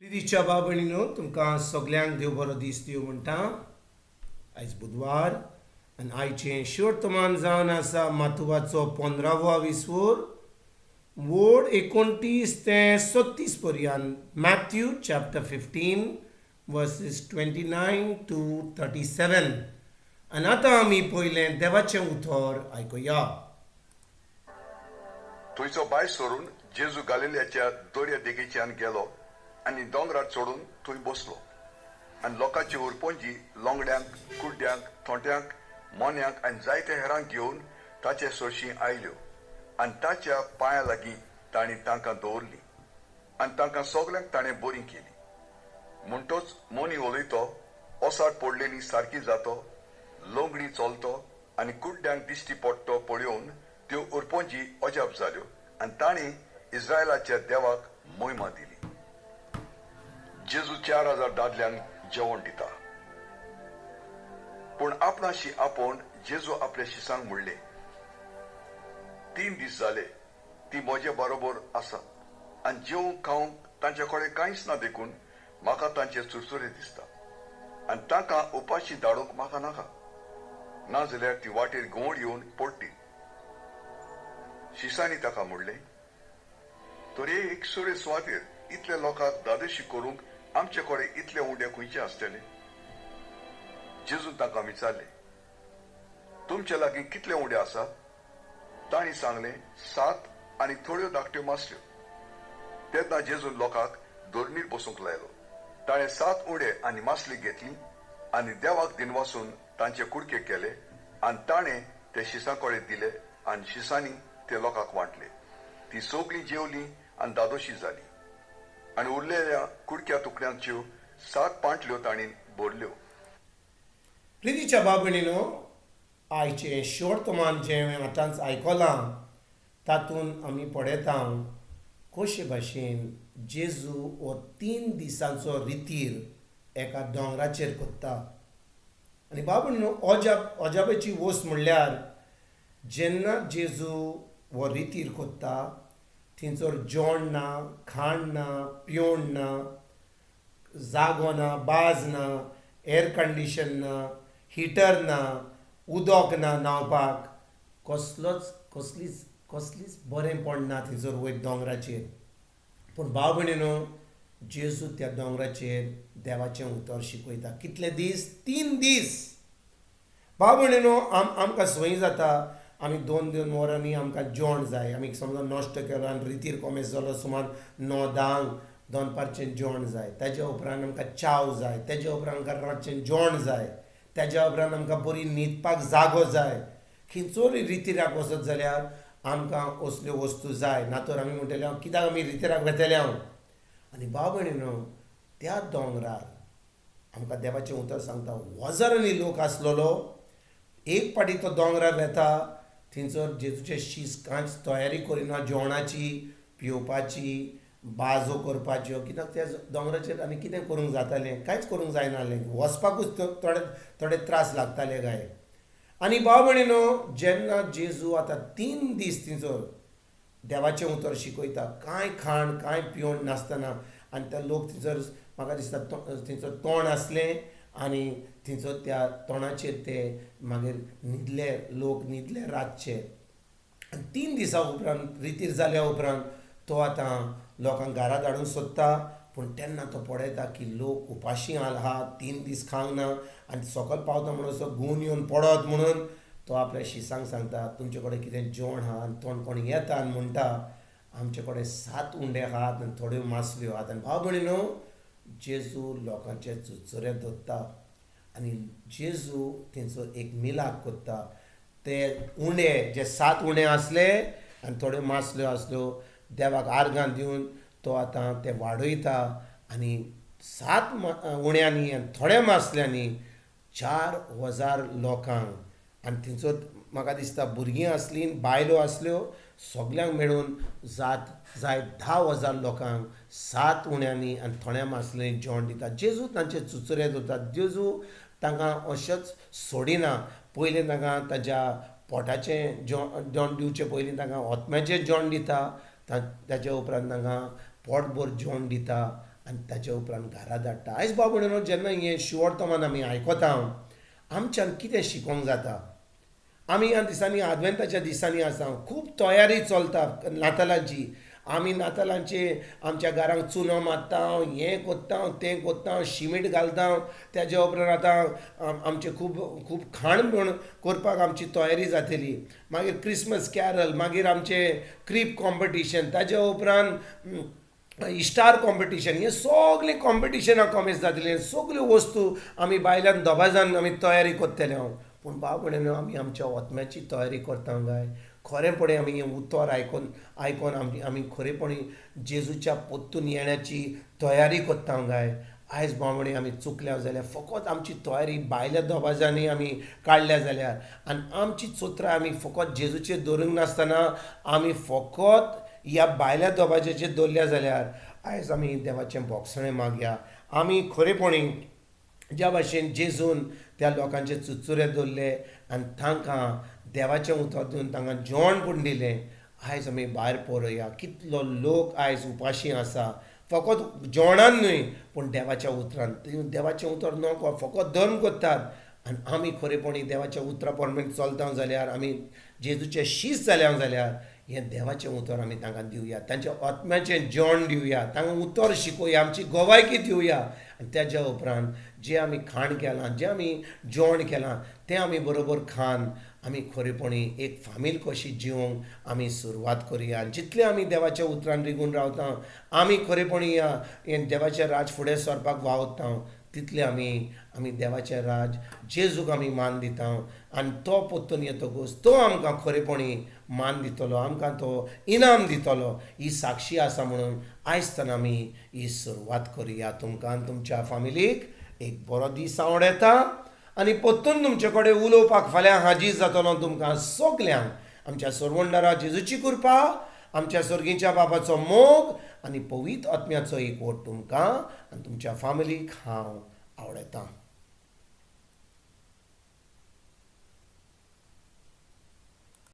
प्रितीच्या बाबणीनो तुमकां सगल्यांक देव बरो दीस दिवं म्हणटा. आयज बुधवार आनी आयचें शिवर्तमान जावन आसा मातुवाचो 15वा विसवोर, वोड 29 ते 36 पर्यंत. Matthew chapter 15 versus 29 to 37. आनी आतां आमी पयलें देवाचें उतर आयकुया. थंयचो बाय सोडून जेजू गालिल्याच्या दर्या देगेच्यान गेलो आनी दोंगरार चडून थंय बसलो. आनी लोकांची उरपणजी लोंगड्यांक, कुड्ड्यांक, थोंट्यांक, मोन्यांक आनी जायत्या हेरांक घेवन ताचे सरशीं आयल्यो. आनी ताच्या पांया लागीं तांणी तांकां दवरलीं. आनी तांकां सगल्यांक ताणें बरीं केलीं. म्हणटच मोनी उलयतो, ओसाड पडलेली सारकी जातो, लोंगडी चलतो आनी कुड्ड्यांक दिश्टी पडटो पळयोवन त्यो उरपणजी अजाप जाल्यो. आनी तांणी इस्रायलाच्या देवाक मोहिमा दिली. जेजू 4000 दादल्यांक जेवण दिता. पूण आपणाशी आपोवन जेजू आपल्या शिसांक म्हणलें, 3 दीस जाले ती म्हजे बरोबर आसा आनी जेवंक खावंक तांचे कडेन कांयच ना देखून म्हाका तांचे चुरचुरे दिसता. आनी तांकां उपाशी धाडूंक म्हाका नाका, नाजाल्यार ती वाटेर घुंवड येवन पडटी. शिसांनी ताका म्हणलें, तर एक सुरे सुवातेर इतल्या लोकांक दादोशी करूंक आमचे कडेन इतले उंडे खंयचे आसतले? जेजून तांकां विचारलें, तुमचे लागीं कितले उंडे आसात? तांणी सांगलें, 7 आनी थोड्यो धाकट्यो मासल्यो. तेन्ना जेजून लोकांक दोरनीर बसूंक लायलो. ताणें 7 उंडे आनी मासली घेतली आनी देवाक दिनवासून तांचे कुडके केले आनी ताणें ते शिसां कडेन दिले आनी शिसांनी ते लोकांक वांटले. ती सगळीं जेवलीं आनी दादोशी जाली. आनी उरलेल्या कुडक्या तुकड्यांच्यो 7 पांटल्यो तांणी भरल्यो. प्रितीच्या बाबणीनो, आयचें शिवर्तमान जें हांवें आतांच आयकलां तातूंत आमी पळयता कशे भाशेन जेजू हो 3 दिसांचो रितीर एका दोंगराचेर करता. आनी बाबणीनो, अजापेची वस्त म्हणल्यार जेन्ना जेजू हो रितीर करता थंयसर जेवण ना, खाण ना, पिवण ना, जागो ना, बाज ना, एअर कंडिशन ना, हिटर ना, उदक ना न्हांवपाक, कसलीच बरेंपण ना थंयसर वयर दोंगराचेर. पूण भाव भयणीनो, जेजू त्या दोंगराचेर देवाचें उतर शिकयता. कितले दीस? 3 दीस. भाव भयणीनो, आमकां संवय जाता आमी 2-2 वरांनी आमकां जेवण जाय. आमी समजा नॉश्तो केलो आनी रितीर कोमेस जालो सुमार 9-10 दनपारचें जेवण जाय. तेज्या उपरांत आमकां च्या जाय. तेज्या उपरांत आमकां रातचें जेवण जाय. तेज्या उपरांत आमकां बरी न्हिदपाक जागो जाय. खंयचोय रितीराक वचत जाल्यार आमकां असल्यो वस्तू जाय. ना तर आमी म्हणटले कित्याक आमी रितीराक वेतले हांव. आनी भाव भयणीनो, त्या दोंगरार आमकां देवाचें उतर सांगता, हजारांनी लोक आसलेलो. एक पाटी तो दोंगरार वेता, थंयसर जेजूचे शीस कांयच तयारी करिना जेवणाची, पिवपाची, बाजो करपाच्यो. कित्याक त्या दोंगराचेर आनी कितें करूंक जातालें? कांयच करूंक जायनासलें. वचपाकूच थोडे त्रास लागताले काय. आनी भाव भयणीनो, जेन्ना जेजू आतां 3 दीस थंयसर देवाचें उतर शिकयता, कांय खाण कांय पिवण नासतना, आनी ते लोक थंयसर म्हाका दिसता थंयसर तोंड आसलें आनी थंयसर त्या तोंडाचेर ते मागीर लोक न्हिदले रातचे. आनी 3 दिसां उपरांत रितीर जाल्या उपरांत तो आतां लोकांक घरा धाडूंक सोदता. पूण तेन्ना तो पळयता की लोक उपाशी आहात, 3 दीस खावंक ना आनी सकयल पावता म्हणसर घुंवन येवन पडत. म्हणून तो आपल्या शिसांक सांगता, तुमचे कडेन कितें जेवण आहा? आनी कोण येता आनी म्हणटा, आमचे कडेन 7 उंडे आहात आनी थोड्यो मासल्यो आहात. आनी भाव भयणीनो, जेजू लोकांचे चुरचुरे धरता आनी जेजू थंयसर एक मिलाप करता. ते उंडे जे 7 उंडे आसले आनी थोड्यो मासल्यो आसल्यो, देवाक आर्गां दिवन तो आतां ते वाडयता. आनी 7 उंड्यांनी आनी थोड्या मासल्यांनी 4000 लोकांक, आनी थंयसर म्हाका दिसता भुरगीं आसलीं, बायलो आसल्यो, सगल्यांक मेळून जाय 10,000 लोकांक 7 उंड्यांनी आनी थोड्या मासल्यांनी जेवण दिता. जेजू तांचे चुचुरे धरता. जेजू तांकां अशेंच सोडिना. पयलीं तांकां ताच्या पोटाचें जेवण दिवचे पयलीं तांकां ओतम्याचें जेवण दिता. ताच्या उपरांत तांकां पोटभर जेवण दिता आनी ताचे उपरांत घरा धाडटा. आयज बाब भयणीनो, जेन्ना हें शिवोर्तमान आमी आयकता, आमच्यान कितें शिकोंक जाता. आमी ह्या दिसांनी आदवेंताच्या दिसांनी आसा, खूब तयारी चलता नातालांची. आमी नातालांचे आमच्या घरांक चुनो मारता, हें कोत्ता तें कोत्ता, शिमीट घालता. तेज्या उपरांत आतां आमचे खूब खूब खाण म्हण करपाक आमची तयारी जातली. मागीर क्रिसमस कॅरल, मागीर आमचे क्रीप कॉम्पिटिशन, ताज्या उपरांत इस्टार कॉम्पिटिशन, हे सगळीं कॉम्पिटिशनां कॉमेस जातलीं. सगल्यो वस्तू आमी बायलांन दोबाजान आमी तयारी करतले हांव. पूण बाब भयणीनो, आमी आमच्या ओतम्याची तयारी करता काय. खरेपणी आमी हें उतर आयकोन आमी खरेपणी जेजूच्या पोत्तून येण्याची तयारी करता काय. आयज बाबणी आमी चुकल्या जाल्यार फकत आमची तयारी भायल्या दोबाजांनी आमी काडल्या जाल्यार, आनी आमची चोत्रां आमी फकत जेजूचेर दवरूंक नासतना आमी फकत ह्या भायल्या दोबाज्याचेर दवरल्या जाल्यार आयज आमी देवाचें बोगसणें मागया. आमी खरेपणी ज्या भाशेन जेजून त्या लोकांचे चुचुरे दवरले आनी तांकां देवाचें उतर दिवन तांकां जेवण पूण दिलें. आयज आमी भायर पळोवया कितलो लोक आयज उपाशी आसा, फकत जेवणान न्हय पूण देवाच्या उतरान. देवाचें उतर नकळो फकत धर्म करतात. आनी आमी खरेपणी देवाच्या उतरा प्रमाणे चलता जाल्यार, आमी जेजूचे शीश जाल्या जाल्यार हें देवाचें उतर आमी तांकां दिवया. तांच्या आत्म्याचें जेवण दिवया, तांकां उतर शिकोवया, आमची गोवायकी दिवया. आनी तेज्या उपरांत जें आमी खाण केलां, जें आमी जेवण केलां, तें आमी बरोबर खावन आमी खरेपणी एक फामील कशी जिवंक आमी सुरवात करुया. जितले आमी देवाच्या उतरान रिगून रावता, आमी खरेपणी हें देवाचें राज फुडें सरपाक वावुरता, तितले आमी देवाचें राज जेजूक आमी मान दिता. आनी तो पोत्तून येतकूच तो आमकां खरेपणी मान दितलो, आमकां तो इनाम दितलो. ही साक्षी आसा म्हणून आयजतान आमी ही सुरवात करुया. तुमकां आनी तुमच्या फॅमिलीक एक बरो दीस आवड येता. आनी पोत्तून तुमचे कडेन उलोवपाक फाल्यां हाजीर जातलो तुमकां सगल्यांक. आमच्या सोरवंडारा जेजूची कृपा, आमच्या सर्गीच्या बाबाचो मोग आनी पवित्र आत्म्याचो एकवट तुमकां आनी तुमच्या फॅमिलीक हांव आवडयतां.